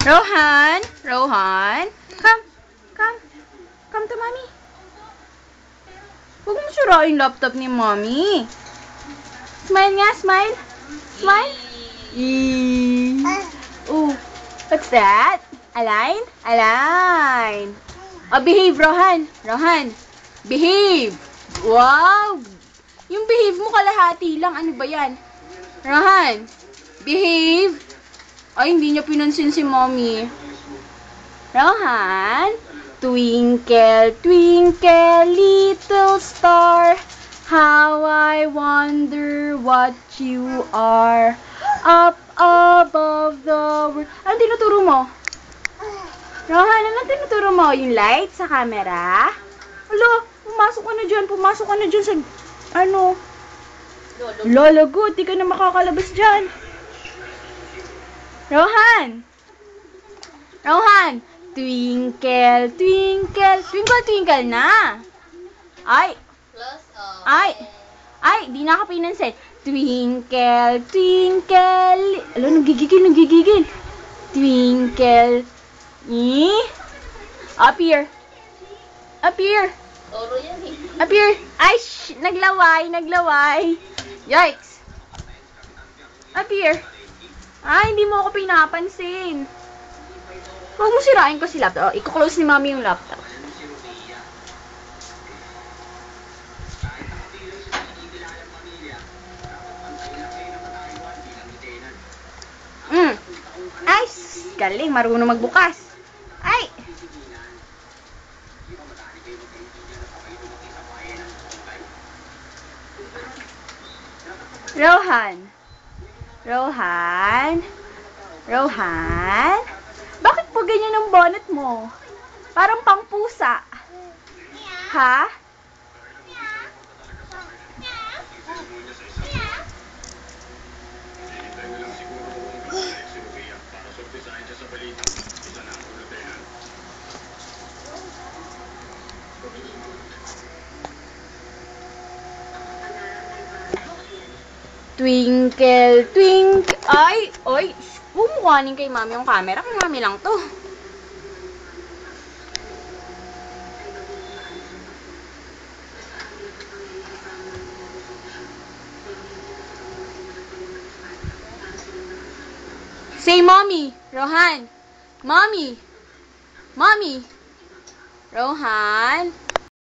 Rohan? Rohan? Come. Come. Come to mommy. Huwag mo sirain yung laptop ni mommy. Smile nga, smile. Smile. Eee. Oh, what's that? Align? Align. Oh, behave, Rohan. Rohan. Behave. Wow. Yung behave mo kalahati lang. Ano ba yan? Rohan. Behave. Ay, hindi niya pinansin si mommy. Rohan. Twinkle, twinkle, little star, how I wonder what you are. Up above the world. Ano tinuturo mo? Rohan, ano tinuturo mo? Yung light sa camera? Alo, pumasok ka na dyan. Pumasok ka na dyan sa, ano? Lolo, good. Di ka na makakalabas dyan. Rohan! Rohan! Twinkle, twinkle, twinkle, twinkle na. Ay. Ay. Ay, di na ako pinansin. Twinkle, twinkle. Alo, nagigigil. Twinkle. Up here. Up here. Up here. Ay, naglaway. Yikes. Up here. Ay, hindi mo ako pinapansin. Huwag mo sirain ko si laptop. Oh, i-close ni mami yung laptop. Ay, galing. Marunong magbukas. Ay! Rohan. Rohan. Rohan. Bakit po ganyan ang bonnet mo? Parang pangpusa. Ha? Twinkle, twinkle. Ay, oy. Bumukuhanin kay mami yung camera. Kay mami lang to. Say mommy. Rohan. Mommy. Mommy. Rohan.